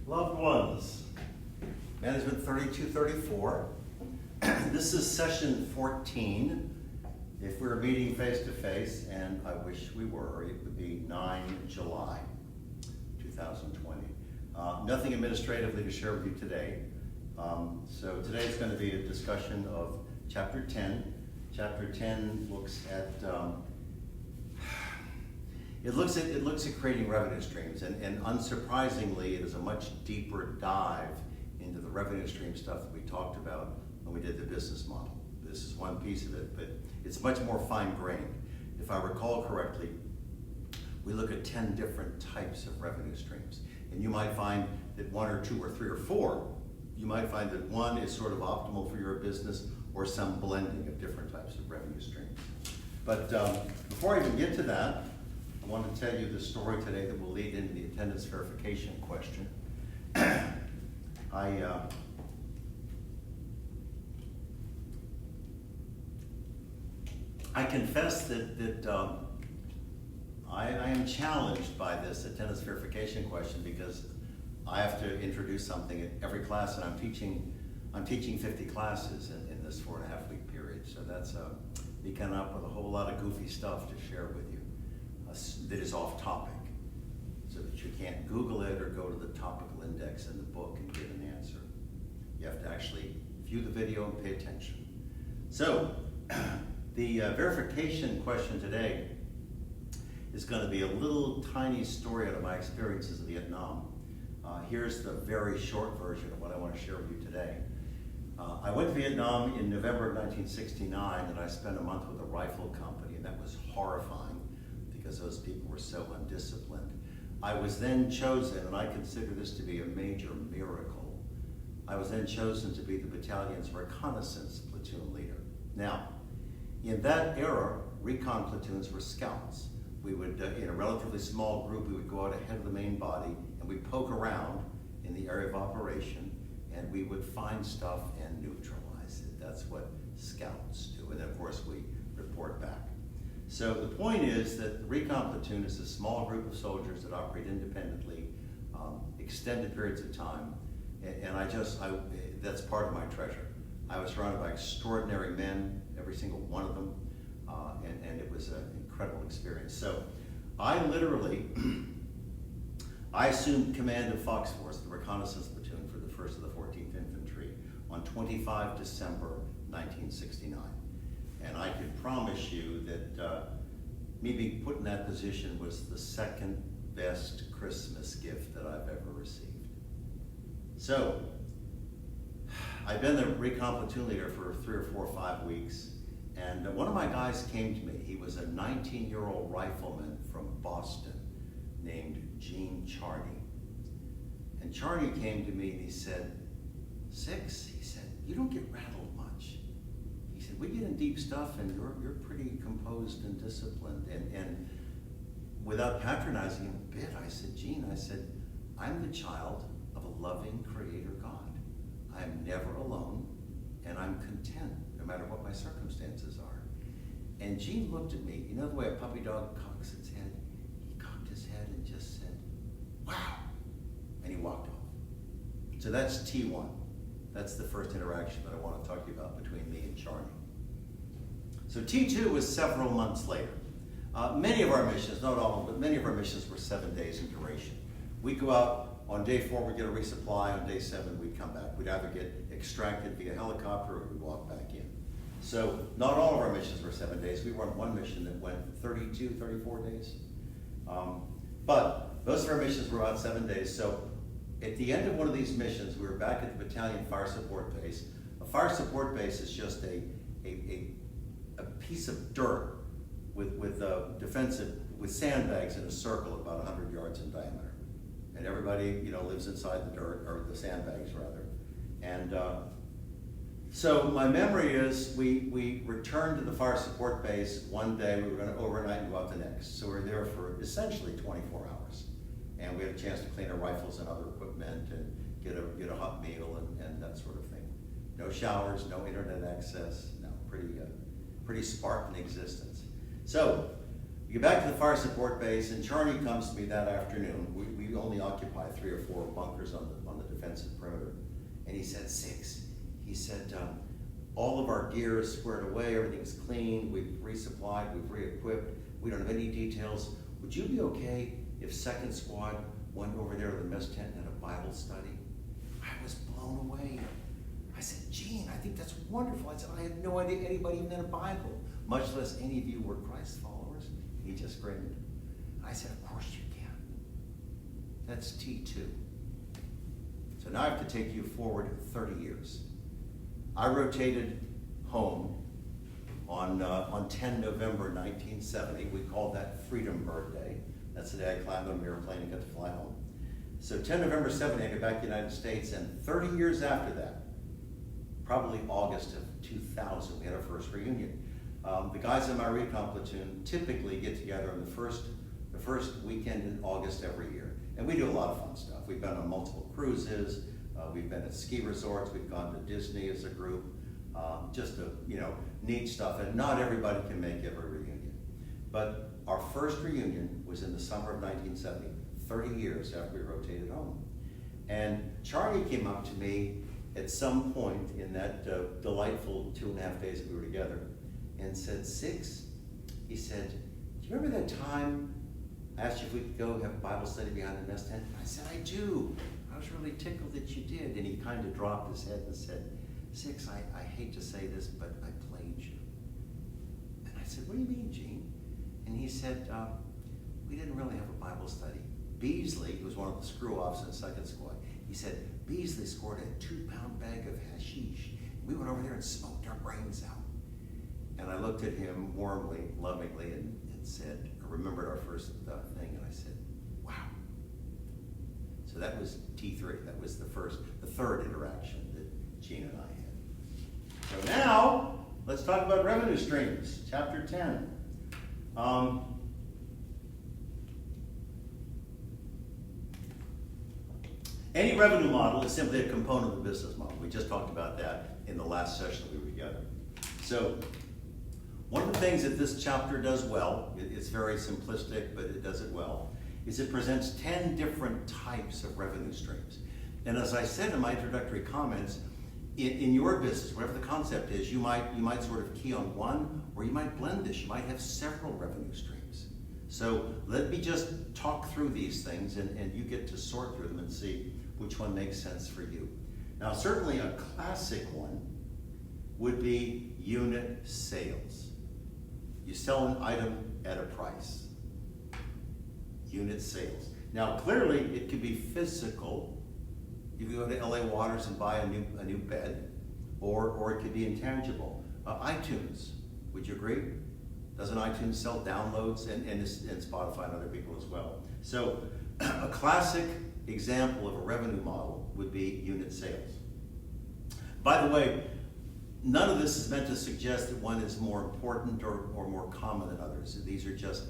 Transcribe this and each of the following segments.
Loved ones, Management 3234. This is session 14. If we were meeting face to face, and I wish we were, it would be 9 July 2020. Nothing administratively to share with you today. So today is going to be a discussion of Chapter 10. Chapter 10 looks at It looks at creating revenue streams, and unsurprisingly, it is a much deeper dive into the revenue stream stuff that we talked about when we did the business model. This is one piece of it, but it's much more fine-grained. If I recall correctly, we look at 10 different types of revenue streams, and you might find that 1 or 2 or 3 or 4, you might find that one is sort of optimal for your business, or some blending of different types of revenue streams. But before I even get to that, I want to tell you the story today that will lead into the attendance verification question. I confess that I am challenged by this attendance verification question because I have to introduce something at every class, and I'm teaching 50 classes in this 4.5-week period. So that's me coming up with a whole lot of goofy stuff to share with you that is off topic, so that you can't Google it or go to the topical index in the book and get an answer. You have to actually view the video and pay attention. So the verification question today is going to be a little tiny story out of my experiences in Vietnam. Here's the very short version of what I want to share with you today. I went to Vietnam in November of 1969, and I spent a month with a rifle company, and that was horrifying because those people were so undisciplined. I was then chosen, and I consider this to be a major miracle. I was then chosen to be the battalion's reconnaissance platoon leader. Now, in that era, recon platoons were scouts. We would, in a relatively small group, we would go out ahead of the main body, and we'd poke around in the area of operation, and we would find stuff and neutralize it. That's what scouts do. And then, of course, we report back. So the point is that the recon platoon is a small group of soldiers that operate independently, extended periods of time, and that's part of my treasure. I was surrounded by extraordinary men, every single one of them, and it was an incredible experience. So I literally, I assumed command of Fox Force, the reconnaissance platoon for the 1st of the 14th Infantry, on 25 December 1969. And I can promise you that me being put in that position was the second best Christmas gift that I've ever received. So, I've been the recon platoon leader for 3 or 4 or 5 weeks, and one of my guys came to me. He was a 19-year-old rifleman from Boston named Gene Charney. And Charney came to me and he said, "Six," he said, "you don't get rattled much." He said, "We get in deep stuff and you're pretty composed and disciplined." And without patronizing him a bit, I said, "Gene," I said, "I'm the child of a loving creator God. I'm never alone, and I'm content no matter what my circumstances are." And Gene looked at me, you know the way a puppy dog cocks its head? He cocked his head and just said, "Wow," and he walked off. So that's T1. That's the first interaction that I want to talk to you about between me and Charney. So T2 was several months later. Many of our missions, not all of them, but many of our missions were 7 days in duration. We'd go out on day 4, we'd get a resupply. On day 7, we'd come back. We'd either get extracted via helicopter or we'd walk back in. So not all of our missions were 7 days. We were on one mission that went 32, 34 days. But most of our missions were about 7 days. So at the end of one of these missions, we were back at the battalion fire support base. A fire support base is just a piece of dirt with sandbags in a circle about 100 yards in diameter. And everybody, lives inside the dirt, or the sandbags rather. And so my memory is we returned to the fire support base one day. We were going to overnight and go out the next. So we were there for essentially 24 hours. And we had a chance to clean our rifles and other equipment and get a hot meal and that sort of thing. No showers, no internet access, no, pretty Spartan existence. So We get back to the fire support base, and Charlie comes to me that afternoon. We only occupy 3 or 4 bunkers on the defensive perimeter. And he said, "Six." He said, all of our gear is squared away, everything's clean, we've resupplied, we've re-equipped, we don't have any details. Would you be okay if Second Squad went over there to the mess tent and had a Bible study? I was blown away. I said, "Gene, I think that's wonderful." I said, "I had no idea anybody even had a Bible, much less any of you were Christ followers." He just grinned. I said, "Of course you can." That's T2. So now I have to take you forward 30 years. I rotated home on 10 November 1970. We called that Freedom Bird Day. That's the day I climbed on an airplane and got to fly home. So 10 November 70, I got back to the United States, and 30 years after that, probably August of 2000, we had our first reunion. The guys in my recon platoon typically get together on the first weekend in August every year. And we do a lot of fun stuff. We've been on multiple cruises, we've been at ski resorts, we've gone to Disney as a group, just neat stuff. And not everybody can make every reunion. But our first reunion was in the summer of 1970, 30 years after we rotated home. And Charlie came up to me at some point in that delightful 2.5 days that we were together and said, "Six," he said, "do you remember that time I asked you if we could go have a Bible study behind the mess tent?" I said, "I do. I was really tickled that you did." And he kind of dropped his head and said, "Six, I hate to say this, but I played you." And I said, "What do you mean, Gene?" And he said, "We didn't really have a Bible study. Beasley, who was one of the screw-offs in Second Squad, he said, Beasley scored a 2-pound bag of hashish. We went over there and smoked our brains out." And I looked at him warmly, lovingly, and said, I remembered our first thing, and I said, "Wow." So that was T3. That was the third interaction that Gene and I had. So now, let's talk about revenue streams, chapter 10. Any revenue model is simply a component of the business model. We just talked about that in the last session that we were together. So one of the things that this chapter does well, it's very simplistic, but it does it well, is it presents 10 different types of revenue streams. And as I said in my introductory comments, in your business, whatever the concept is, you might sort of key on one, or you might blend this. You might have several revenue streams. So let me just talk through these things, and you get to sort through them and see which one makes sense for you. Now, certainly a classic one would be unit sales. You sell an item at a price. Unit sales. Now, clearly, it could be physical. You could go to LA Waters and buy a new bed, or it could be intangible. iTunes, would you agree? Doesn't iTunes sell downloads, and Spotify and other people as well? So a classic example of a revenue model would be unit sales. By the way, none of this is meant to suggest that one is more important or more common than others. These are just,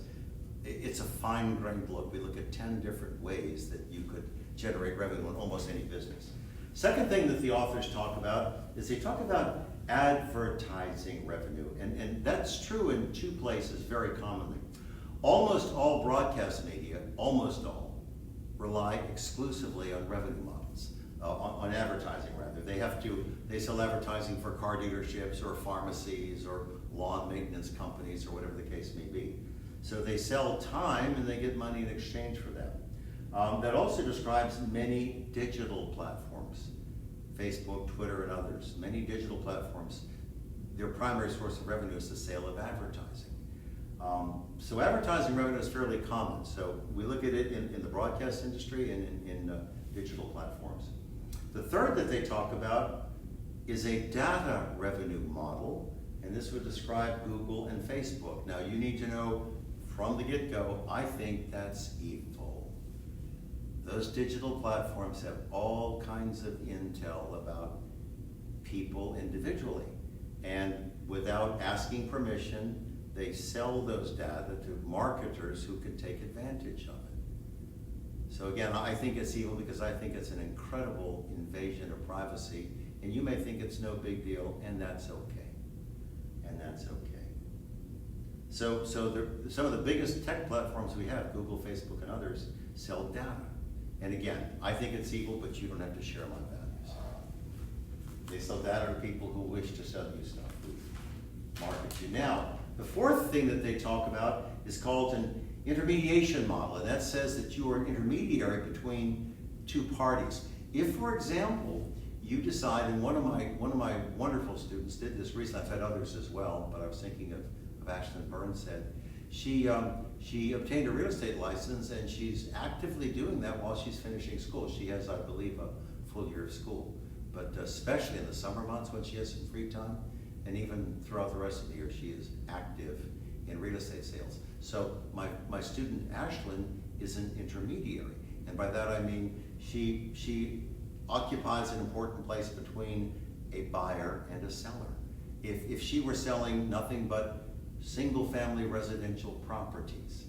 it's a fine-grained look. We look at 10 different ways that you could generate revenue in almost any business. Second thing that the authors talk about is they talk about advertising revenue, and that's true in 2 places very commonly. Almost all broadcast media, almost all, rely exclusively on revenue models, on advertising rather. They sell advertising for car dealerships or pharmacies or lawn maintenance companies or whatever the case may be. So they sell time and they get money in exchange for that. That also describes many digital platforms, Facebook, Twitter, and others. Many digital platforms, their primary source of revenue is the sale of advertising. So advertising revenue is fairly common. So we look at it in the broadcast industry and in digital platforms. The third that they talk about is a data revenue model, and this would describe Google and Facebook. Now you need to know from the get-go, I think that's evil. Those digital platforms have all kinds of intel about people individually, and without asking permission, they sell those data to marketers who can take advantage of it. So again, I think it's evil because I think it's an incredible invasion of privacy, and you may think it's no big deal, and that's okay. And that's okay. Some of the biggest tech platforms we have, Google, Facebook, and others, sell data. And again, I think it's evil, but you don't have to share my values. They sell data to people who wish to sell you stuff, who market you. Now, the fourth thing that they talk about is called an intermediation model, and that says that you are an intermediary between two parties. If, for example, you decide, and one of my wonderful students did this recently, I've had others as well, but I was thinking of Ashlyn Burnshead. She obtained a real estate license, and she's actively doing that while she's finishing school. She has, I believe, a full year of school, but especially in the summer months when she has some free time, and even throughout the rest of the year, she is active in real estate sales. So my student Ashlyn is an intermediary, and by that I mean she occupies an important place between a buyer and a seller. If she were selling nothing but single-family residential properties,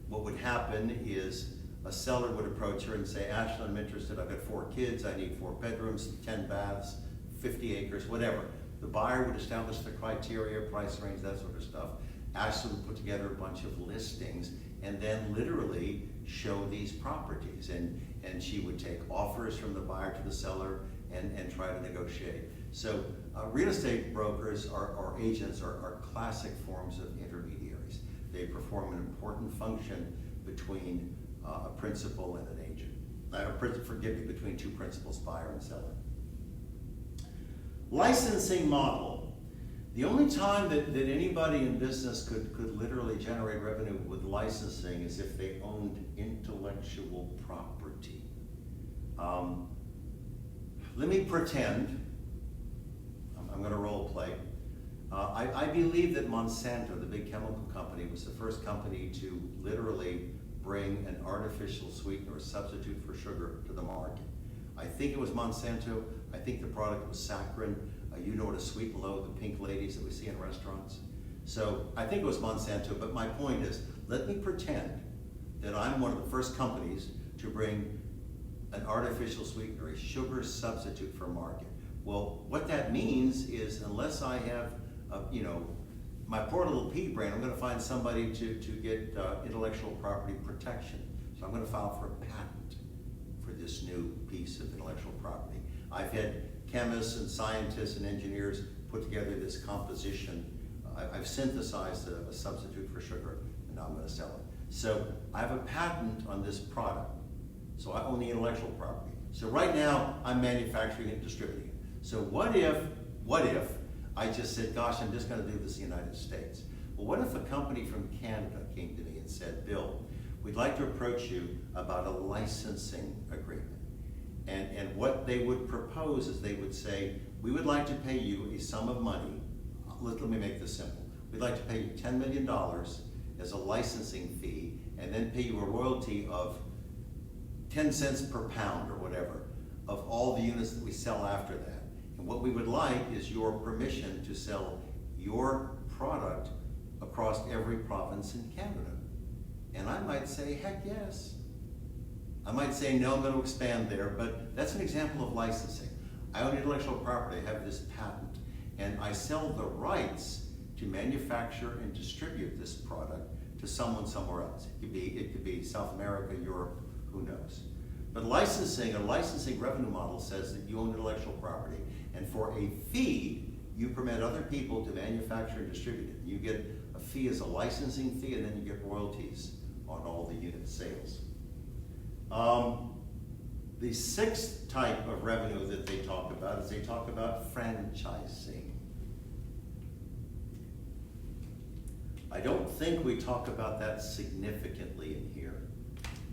what would happen is a seller would approach her and say, Ashlyn, I'm interested, I've got 4 kids, I need 4 bedrooms, 10 baths, 50 acres, whatever. The buyer would establish the criteria, price range, that sort of stuff. Ashlyn would put together a bunch of listings and then literally show these properties. And she would take offers from the buyer to the seller and try to negotiate. So real estate brokers or agents are classic forms of intermediaries. They perform an important function between a principal and an agent. Forgive me, between two principals, buyer and seller. Licensing model. The only time that anybody in business could literally generate revenue with licensing is if they owned intellectual property. Let me pretend, I'm going to role play. I believe that Monsanto, the big chemical company, was the first company to literally bring an artificial sweetener, a substitute for sugar, to the market. I think it was Monsanto. I think the product was saccharin. You know what a sweet and low, the pink ladies that we see in restaurants. So I think it was Monsanto, but my point is, let me pretend that I'm one of the first companies to bring an artificial sweetener, a sugar substitute for market. Well, what that means is unless I have, my poor little pea brain, I'm going to find somebody to get intellectual property protection. So I'm going to file for a patent for this new piece of intellectual property. I've had chemists and scientists and engineers put together this composition. I've synthesized a substitute for sugar, and now I'm going to sell it. So I have a patent on this product. So I own the intellectual property. So right now, I'm manufacturing it and distributing it. So what if I just said, gosh, I'm just going to do this in the United States? Well, what if a company from Canada came to me and said, Bill, we'd like to approach you about a licensing agreement. And what they would propose is they would say, we would like to pay you a sum of money. Let me make this simple. We'd like to pay you $10 million as a licensing fee, and then pay you a royalty of 10 cents per pound or whatever of all the units that we sell after that. And what we would like is your permission to sell your product across every province in Canada. And I might say, heck yes. I might say, no, I'm going to expand there, but that's an example of licensing. I own intellectual property, I have this patent, and I sell the rights to manufacture and distribute this product to someone somewhere else. It could be South America, Europe, who knows. But a licensing revenue model says that you own intellectual property, and for a fee, you permit other people to manufacture and distribute it. You get a fee as a licensing fee, and then you get royalties on all the unit sales. The sixth type of revenue that they talk about is they talk about franchising. I don't think we talk about that significantly in here,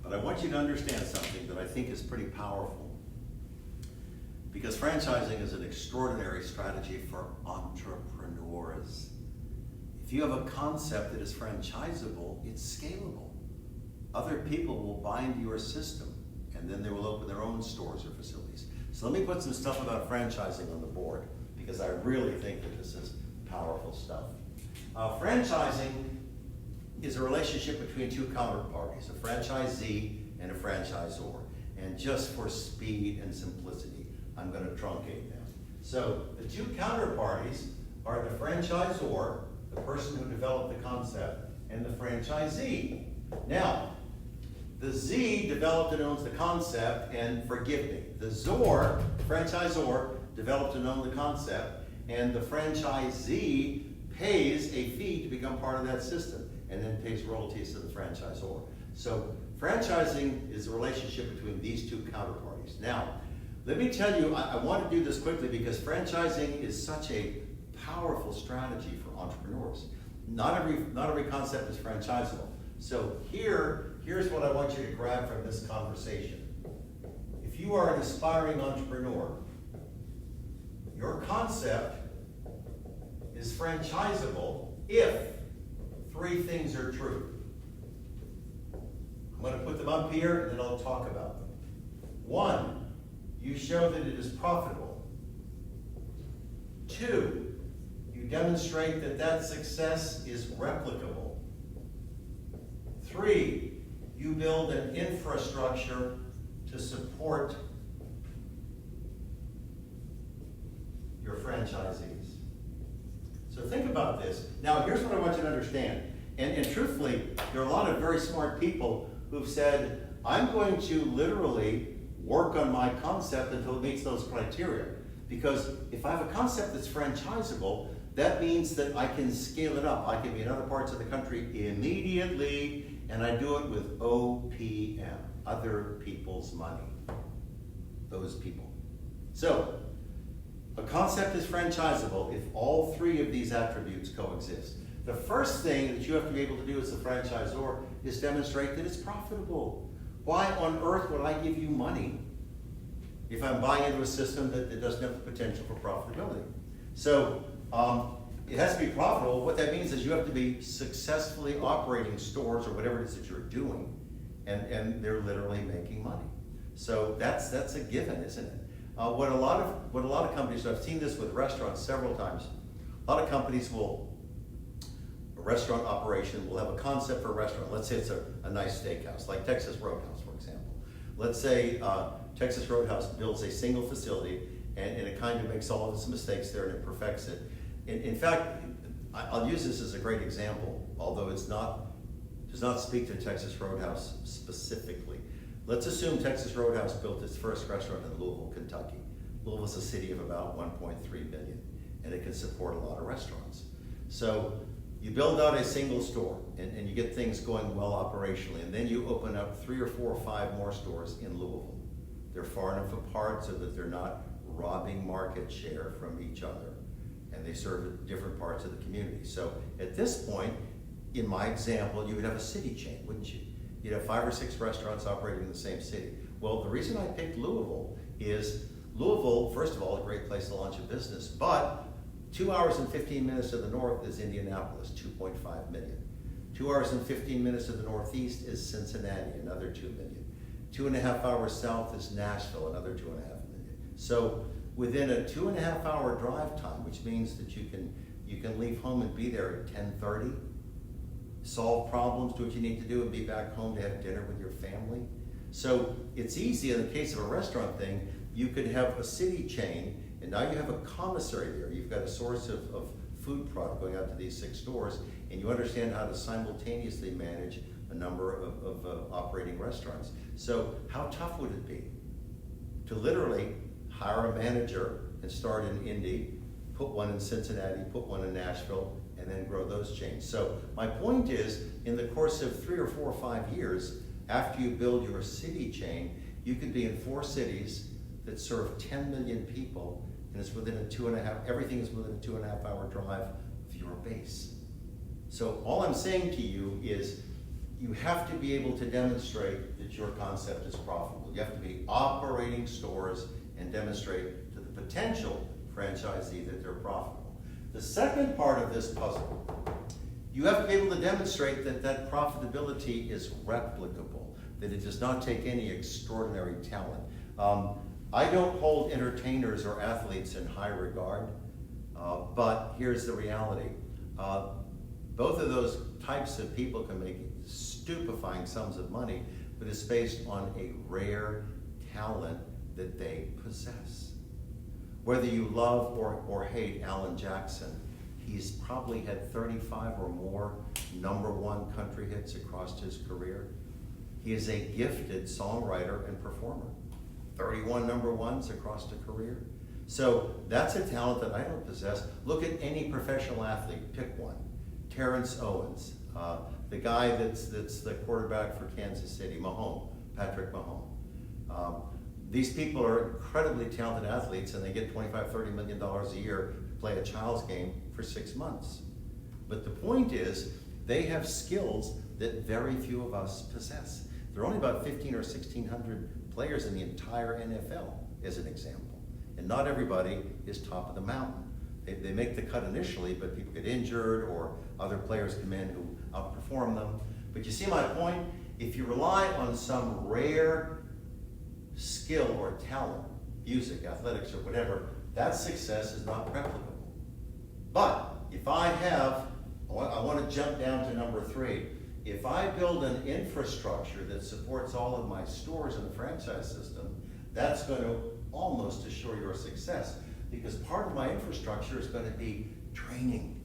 but I want you to understand something that I think is pretty powerful, because franchising is an extraordinary strategy for entrepreneurs. If you have a concept that is franchisable, it's scalable. Other people will buy into your system, and then they will open their own stores or facilities. So let me put some stuff about franchising on the board, because I really think that this is powerful stuff. Franchising is a relationship between two counterparties, a franchisee and a franchisor. And just for speed and simplicity, I'm going to truncate them. So the two counterparties are the franchisor, the person who developed the concept, and the franchisee. Now, the Z developed and owns the concept, and forgive me, the franchisor, developed and owned the concept, and the franchisee pays a fee to become part of that system, and then pays royalties to the franchisor. So franchising is the relationship between these two counterparties. Now, let me tell you, I want to do this quickly because franchising is such a powerful strategy for entrepreneurs. Not every concept is franchisable. So here's what I want you to grab from this conversation. If you are an aspiring entrepreneur, your concept is franchisable if three things are true. I'm going to put them up here and then I'll talk about them. 1, you show that it is profitable. 2, you demonstrate that that success is replicable. 3, you build an infrastructure to support your franchisees. So think about this. Now, here's what I want you to understand. And truthfully, there are a lot of very smart people who've said, I'm going to literally work on my concept until it meets those criteria. Because if I have a concept that's franchisable, that means that I can scale it up. I can be in other parts of the country immediately, and I do it with OPM, other people's money. Those people. So, a concept is franchisable if all three of these attributes coexist. The first thing that you have to be able to do as a franchisor is demonstrate that it's profitable. Why on earth would I give you money if I'm buying into a system that doesn't have the potential for profitability? So it has to be profitable. What that means is you have to be successfully operating stores or whatever it is that you're doing, and they're literally making money. So that's a given, isn't it? What a lot of companies, so I've seen this with restaurants several times. A lot of companies a restaurant operation will have a concept for a restaurant. Let's say it's a nice steakhouse, like Texas Roadhouse, for example. Let's say Texas Roadhouse builds a single facility and it kind of makes all of its mistakes there and it perfects it. In fact, I'll use this as a great example, although does not speak to Texas Roadhouse specifically. Let's assume Texas Roadhouse built its first restaurant in Louisville, Kentucky. Louisville's a city of about 1.3 million, and it can support a lot of restaurants. So you build out a single store, and you get things going well operationally, and then you open up 3 or 4 or 5 more stores in Louisville. They're far enough apart so that they're not robbing market share from each other, and they serve different parts of the community. So at this point, in my example, you would have a city chain, wouldn't you? You'd have 5 or 6 restaurants operating in the same city. Well, the reason I picked Louisville is Louisville, first of all, a great place to launch a business, but 2 hours and 15 minutes to the north is Indianapolis, 2.5 million. 2 hours and 15 minutes to the northeast is Cincinnati, another 2 million. 2.5 hours south is Nashville, another 2.5 million. So within a 2.5 hour drive time, which means that you can leave home and be there at 10:30, solve problems, do what you need to do, and be back home to have dinner with your family. So it's easy in the case of a restaurant thing. You could have a city chain, and now you have a commissary there. You've got a source of food product going out to these 6 stores, and you understand how to simultaneously manage a number of operating restaurants. So how tough would it be to literally hire a manager and start in Indy, put one in Cincinnati, put one in Nashville, and then grow those chains? So my point is, in the course of 3 or 4 or 5 years, after you build your city chain, you could be in 4 cities that serve 10 million people, and it's within everything is within a 2.5 hour drive of your base. So all I'm saying to you is, you have to be able to demonstrate that your concept is profitable. You have to be operating stores and demonstrate to the potential franchisee that they're profitable. The second part of this puzzle, you have to be able to demonstrate that profitability is replicable, that it does not take any extraordinary talent. I don't hold entertainers or athletes in high regard, but here's the reality. Both of those types of people can make stupefying sums of money, but it's based on a rare talent that they possess. Whether you love or hate Alan Jackson, He's probably had 35 or more #1 country hits across his career. He is a gifted songwriter and performer. 31 #1s across the career. So that's a talent that I don't possess. Look at any professional athlete, pick one. Terrence Owens, the guy that's the quarterback for Kansas City, Patrick Mahomes. These people are incredibly talented athletes, and they get $25–30 million a year to play a child's game for 6 months. But the point is, they have skills that very few of us possess. There are only about 1,500 or 1,600 players in the entire NFL, as an example. And not everybody is top of the mountain. They make the cut initially, but people get injured or other players come in who outperform them. But you see my point? If you rely on some rare skill or talent, music, athletics, or whatever, that success is not replicable. But if I want to jump down to number 3. If I build an infrastructure that supports all of my stores in the franchise system, that's going to almost assure your success, because part of my infrastructure is going to be training.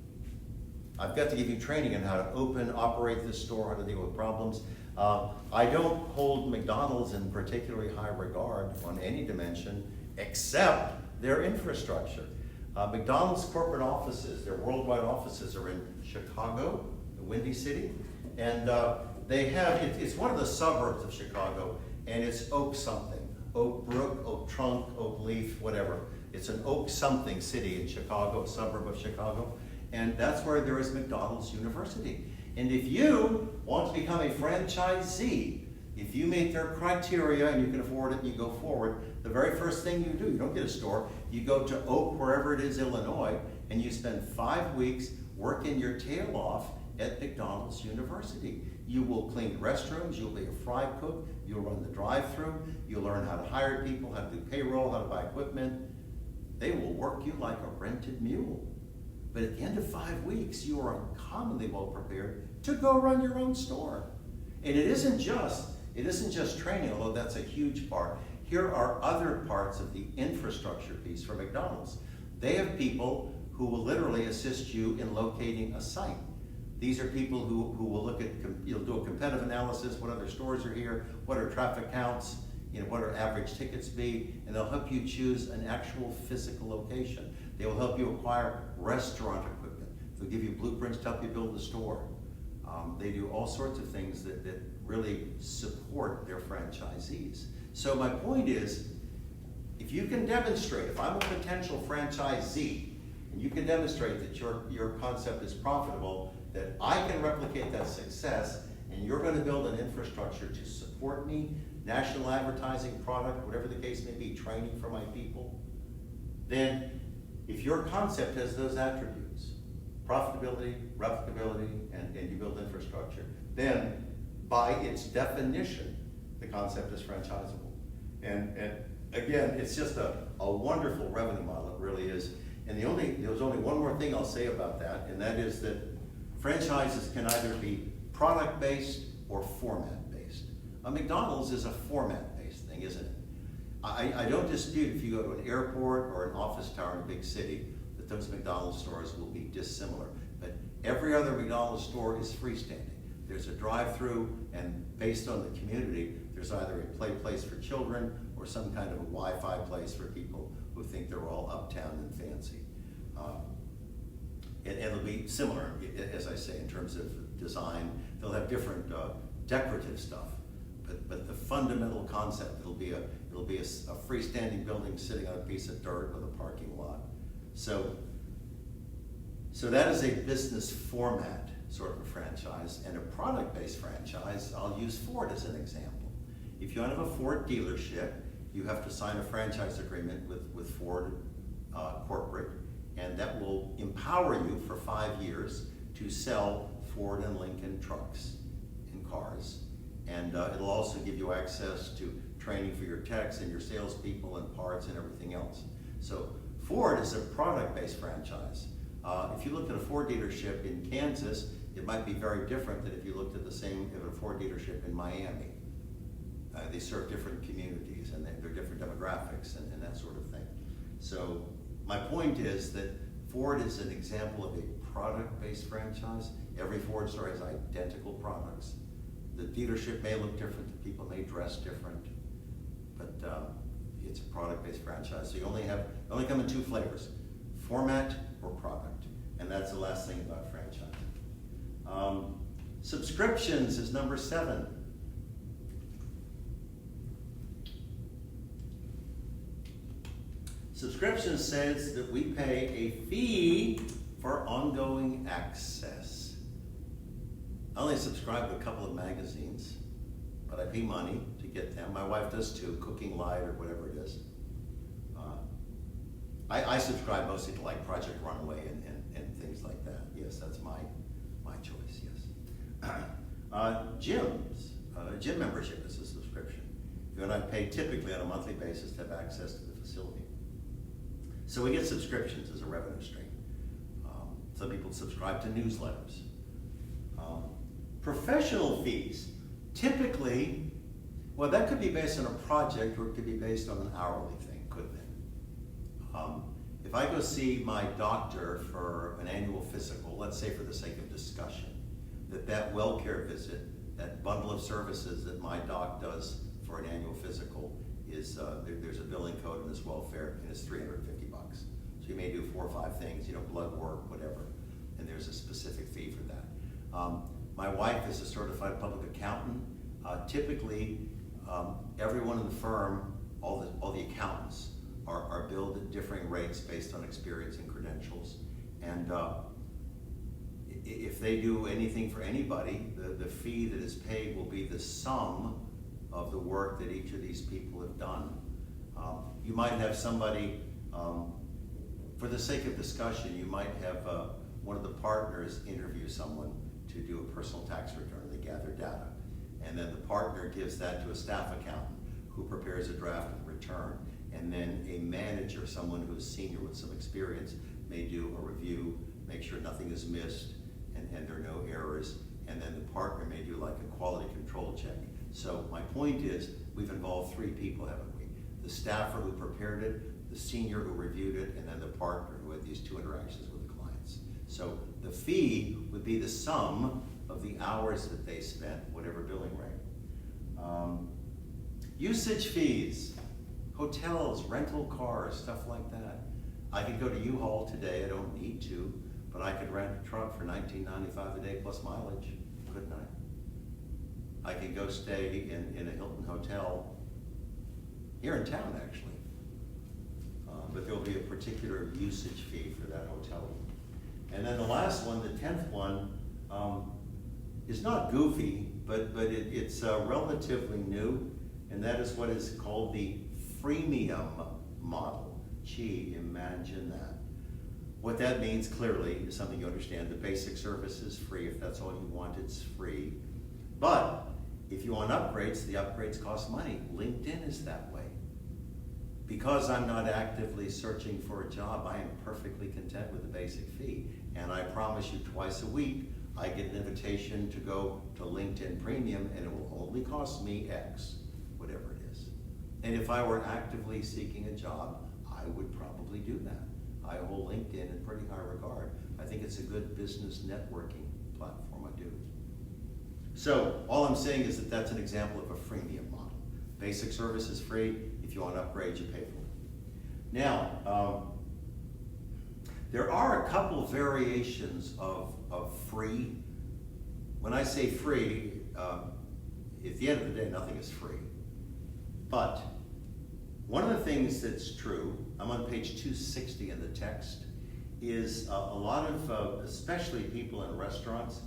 I've got to give you training on how to open, operate this store, how to deal with problems. I don't hold McDonald's in particularly high regard on any dimension except their infrastructure. McDonald's corporate offices, their worldwide offices, are in Chicago, the Windy City, and they have, it's one of the suburbs of Chicago, and it's Oak something. Oak Brook, Oak Trunk, Oak Leaf, whatever. It's an Oak something city in Chicago, a suburb of Chicago, and that's where there is McDonald's University. And if you want to become a franchisee, if you meet their criteria and you can afford it and you go forward, the very first thing you do, you don't get a store, you go to Oak, wherever it is, Illinois, and you spend 5 weeks working your tail off at McDonald's University. You will clean restrooms, you'll be a fry cook, you'll run the drive-thru, you'll learn how to hire people, how to do payroll, how to buy equipment. They will work you like a rented mule. But at the end of 5 weeks, you are uncommonly well prepared to go run your own store. And it isn't just training, although that's a huge part. Here are other parts of the infrastructure piece for McDonald's. They have people who will literally assist you in locating a site. These are people who will look at, you'll do a competitive analysis, what other stores are here, what are traffic counts, what are average tickets be, and they'll help you choose an actual physical location. They will help you acquire restaurant equipment. They'll give you blueprints to help you build the store. They do all sorts of things that really support their franchisees. So my point is, if you can demonstrate, if I'm a potential franchisee, and you can demonstrate that your concept is profitable, that I can replicate that success, and you're going to build an infrastructure to support me, national advertising, product, whatever the case may be, training for my people, then if your concept has those attributes, profitability, replicability, and you build infrastructure, then by its definition, the concept is franchisable. And again, it's just a wonderful revenue model, it really is. And there's only one more thing I'll say about that, and that is that franchises can either be product-based or format-based. A McDonald's is a format-based thing, isn't it? I don't dispute if you go to an airport or an office tower in a big city that those McDonald's stores will be dissimilar. But every other McDonald's store is freestanding. There's a drive-through, and based on the community, there's either a play place for children or some kind of a Wi-Fi place for people who think they're all uptown and fancy. And it'll be similar, as I say, in terms of design. They'll have different decorative stuff, but the fundamental concept, it'll be a freestanding building sitting on a piece of dirt with a parking lot. So that is a business format sort of a franchise, and a product-based franchise, I'll use Ford as an example. If you want to have a Ford dealership, you have to sign a franchise agreement with Ford corporate, and that will empower you for 5 years to sell Ford and Lincoln trucks and cars. And it'll also give you access to training for your techs and your salespeople and parts and everything else. So Ford is a product-based franchise. If you look at a Ford dealership in Kansas, it might be very different than if you looked at the same at a Ford dealership in Miami. They serve different communities, and they're different demographics and that sort of thing. So my point is that Ford is an example of a product-based franchise. Every Ford store has identical products. The dealership may look different, the people may dress different, but it's a product-based franchise. So you only come in two flavors, format or product. And that's the last thing about franchising. Subscriptions is number 7. Subscription says that we pay a fee for ongoing access. I only subscribe to a couple of magazines, but I pay money to get them. My wife does too, Cooking Light or whatever it is. I subscribe mostly to like Project Runway and things like that. Yes, that's my choice, yes. Gym membership is a subscription. You and I pay typically on a monthly basis to have access to the facility. So we get subscriptions as a revenue stream. Some people subscribe to newsletters. Professional fees, typically, well, that could be based on a project or it could be based on an hourly thing, couldn't it? If I go see my doctor for an annual physical, let's say for the sake of discussion, that well care visit, that bundle of services that my doc does for an annual physical is, there's a billing code in this welfare and it's $350. So you may do 4 or 5 things, blood work, whatever, and there's a specific fee for that. My wife is a certified public accountant. Typically, everyone in the firm, all the accountants, are billed at differing rates based on experience and credentials. And if they do anything for anybody, the fee that is paid will be the sum of the work that each of these people have done. You might have somebody, for the sake of discussion, you might have one of the partners interview someone to do a personal tax return. They gather data. And then the partner gives that to a staff accountant who prepares a draft of the return. And then a manager, someone who's senior with some experience, may do a review, make sure nothing is missed and there are no errors. And then the partner may do like a quality control check. So my point is, we've involved 3 people, haven't we? The staffer who prepared it, the senior who reviewed it, and then the partner who had these 2 interactions with the clients. So the fee would be the sum of the hours that they spent, whatever billing rate. Usage fees, hotels, rental cars, stuff like that. I could go to U-Haul today, I don't need to, but I could rent a truck for $19.95 a day plus mileage, couldn't I? I could go stay in a Hilton hotel here in town, actually. But there'll be a particular usage fee for that hotel. And then the last one, the 10th one, is not goofy, but it's relatively new, and that is what is called the freemium model. Gee, imagine that. What that means clearly is something you understand. The basic service is free. If that's all you want, it's free. But if you want upgrades, the upgrades cost money. LinkedIn is that way. Because I'm not actively searching for a job, I am perfectly content with the basic fee. And I promise you, twice a week, I get an invitation to go to LinkedIn Premium, and it will only cost me X, whatever it is. And if I were actively seeking a job, I would probably do that. I hold LinkedIn in pretty high regard. I think it's a good business networking platform, I do. So all I'm saying is that that's an example of a freemium model. Basic service is free. If you want to upgrade, you pay for it. Now, there are a couple variations of free. When I say free, at the end of the day, nothing is free. But one of the things that's true, I'm on page 260 in the text, is a lot of, especially people in restaurants,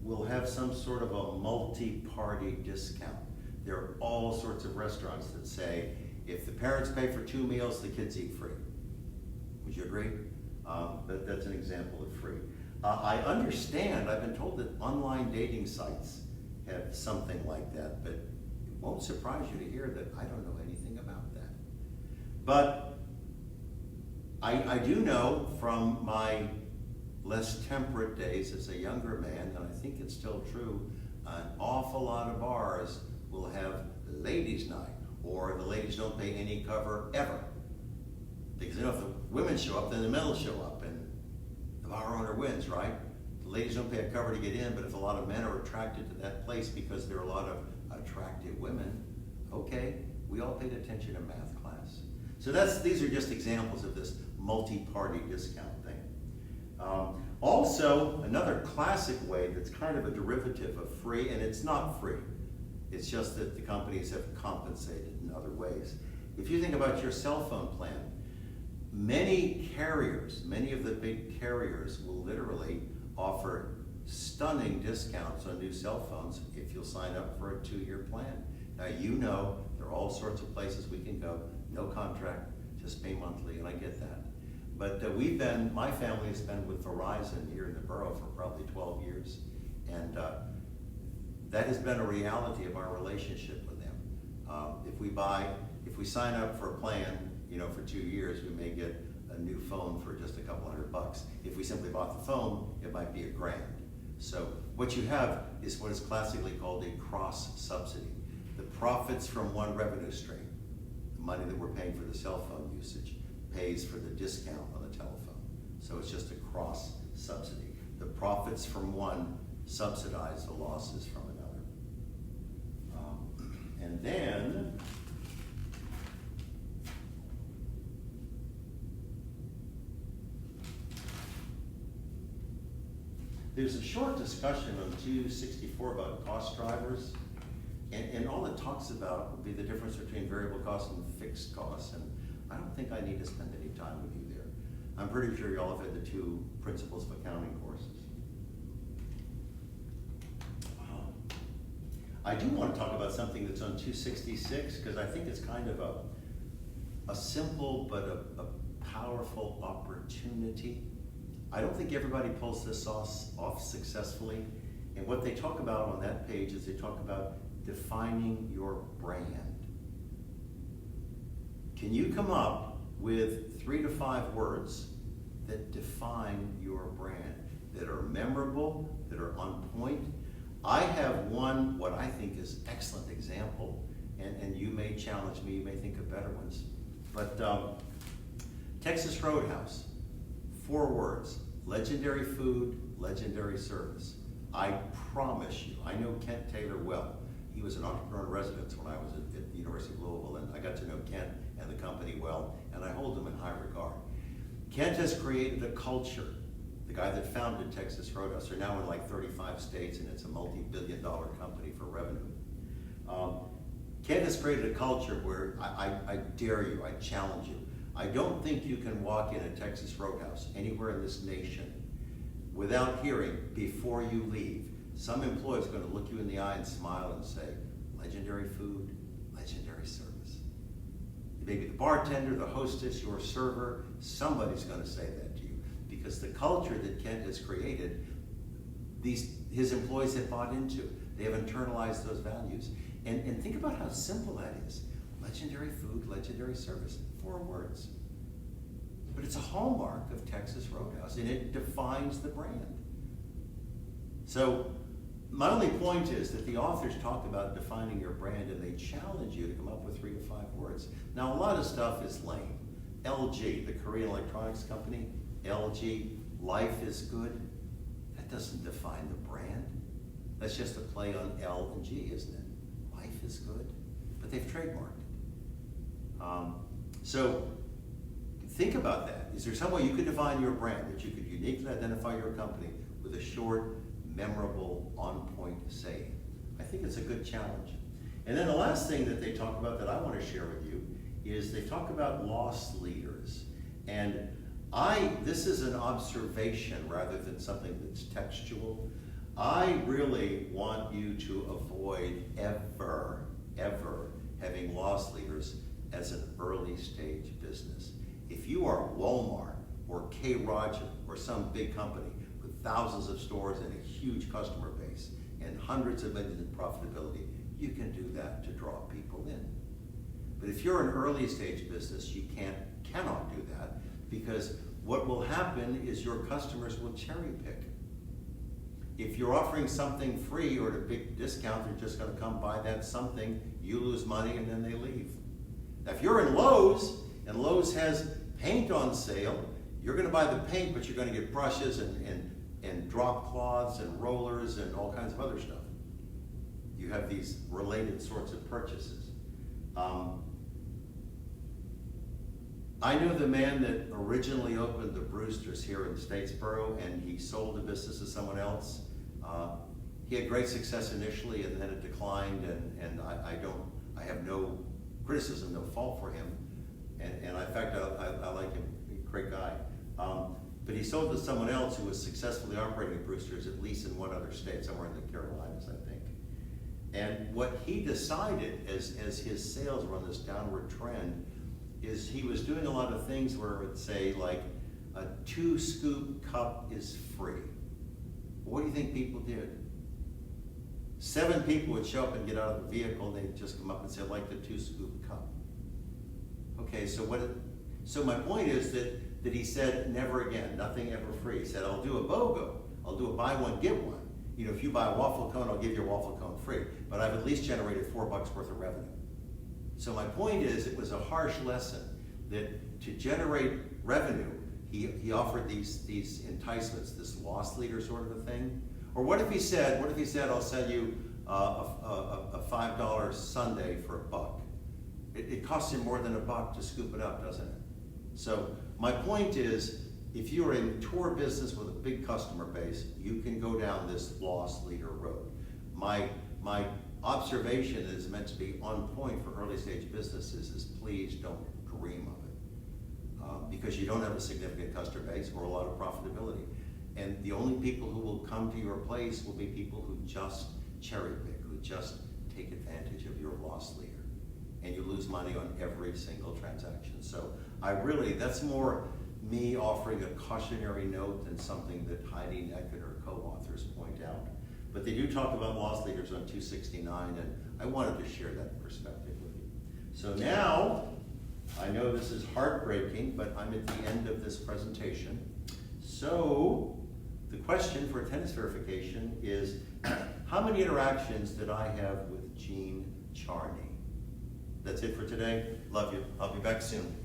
will have some sort of a multi-party discount. There are all sorts of restaurants that say, if the parents pay for 2 meals, the kids eat free. Would you agree? That's an example of free. I understand, I've been told that online dating sites have something like that, but it won't surprise you to hear that I don't know anything about that. But I do know from my less temperate days as a younger man, and I think it's still true, an awful lot of bars will have ladies' night, or the ladies don't pay any cover ever. Because if the women show up, then the men will show up, and the bar owner wins, right? The ladies don't pay a cover to get in, but if a lot of men are attracted to that place because there are a lot of attractive women, okay, we all paid attention in math class. So these are just examples of this multi-party discount thing. Also, another classic way that's kind of a derivative of free, and it's not free. It's just that the companies have compensated in other ways. If you think about your cell phone plan, many carriers, many of the big carriers will literally offer stunning discounts on new cell phones if you'll sign up for a 2-year plan. Now you know there are all sorts of places we can go, no contract, just pay monthly, and I get that. But my family has been with Verizon here in the borough for probably 12 years, and that has been a reality of our relationship with them. If we sign up for a plan, for 2 years, we may get a new phone for just a couple $100. If we simply bought the phone, it might be $1,000. So what you have is what is classically called a cross subsidy. The profits from one revenue stream, the money that we're paying for the cell phone usage, pays for the discount on the telephone. So it's just a cross subsidy. The profits from one subsidize the losses from another. And then, there's a short discussion on 264 about cost drivers, and all it talks about would be the difference between variable costs and fixed costs, and I don't think I need to spend any time with you there. I'm pretty sure you all have had the 2 principles of accounting courses. I do want to talk about something that's on 266, because I think it's kind of a simple but a powerful opportunity. I don't think everybody pulls this off successfully. And what they talk about on that page is they talk about defining your brand. Can you come up with 3 to 5 words that define your brand, that are memorable, that are on point? I have one, what I think is excellent example, and you may challenge me, you may think of better ones. But Texas Roadhouse, 4 words: legendary food, legendary service. I promise you, I know Kent Taylor well. He was an entrepreneur in residence when I was at the University of Louisville, and I got to know Kent and the company well, and I hold him in high regard. Kent has created a culture. The guy that founded Texas Roadhouse, they're now in like 35 states, and it's a multi-billion-dollar company for revenue. Kent has created a culture where I dare you, I challenge you. I don't think you can walk in a Texas Roadhouse anywhere in this nation without hearing, before you leave, some employee is going to look you in the eye and smile and say, legendary food, legendary service. Maybe the bartender, the hostess, your server, somebody's going to say that to you. Because the culture that Kent has created, his employees have bought into. They have internalized those values. And think about how simple that is. Legendary food, legendary service, 4 words. But it's a hallmark of Texas Roadhouse, and it defines the brand. So my only point is that the authors talk about defining your brand, and they challenge you to come up with 3 to 5 words. Now, a lot of stuff is lame. LG, the Korean electronics company, LG, life is good. That doesn't define the brand. That's just a play on L and G, isn't it? Life is good, but they've trademarked it. So think about that. Is there some way you could define your brand, that you could uniquely identify your company with a short, memorable, on-point saying? I think it's a good challenge. And then the last thing that they talk about that I want to share with you is they talk about loss leaders. And this is an observation rather than something that's textual. I really want you to avoid ever having loss leaders as an early stage business. If you are Walmart or K. Roger or some big company with thousands of stores and a huge customer base and hundreds of millions in profitability, you can do that to draw people in. But if you're an early stage business, you cannot do that, because what will happen is your customers will cherry pick. If you're offering something free or at a big discount, they're just going to come buy that something, you lose money, and then they leave. Now, if you're in Lowe's, and Lowe's has paint on sale, you're going to buy the paint, but you're going to get brushes and drop cloths and rollers and all kinds of other stuff. You have these related sorts of purchases. I know the man that originally opened the Brewster's here in Statesboro, and he sold the business to someone else. He had great success initially, and then it declined, and I have no criticism, no fault for him. And in fact, I like him, he's a great guy. But he sold to someone else who was successfully operating Brewster's, at least in one other state, somewhere in the Carolinas, I think. And what he decided as his sales were on this downward trend is he was doing a lot of things where it would say like, a 2-scoop cup is free. What do you think people did? 7 people would show up and get out of the vehicle, and they'd just come up and say, I'd like the 2-scoop cup. Okay, so my point is that he said, never again, nothing ever free. He said, I'll do a BOGO. I'll do a buy one, get one. You know, if you buy a waffle cone, I'll give you a waffle cone free. But I've at least generated $4 worth of revenue. So my point is, it was a harsh lesson that to generate revenue, he offered these enticements, this loss leader sort of a thing. Or what if he said, I'll sell you a $5 sundae for $1? It costs him more than $1 to scoop it up, doesn't it? So my point is, if you're in tour business with a big customer base, you can go down this loss leader road. My observation is meant to be on point for early stage businesses is please don't dream of it. Because you don't have a significant customer base or a lot of profitability. And the only people who will come to your place will be people who just cherry pick, who just take advantage of your loss leader. And you lose money on every single transaction. So that's more me offering a cautionary note than something that Heidi Neckett or co-authors point out. But they do talk about loss leaders on 269, and I wanted to share that perspective with you. So now, I know this is heartbreaking, but I'm at the end of this presentation. So, the question for attendance verification is, how many interactions did I have with Jean Charney? That's it for today. Love you. I'll be back soon.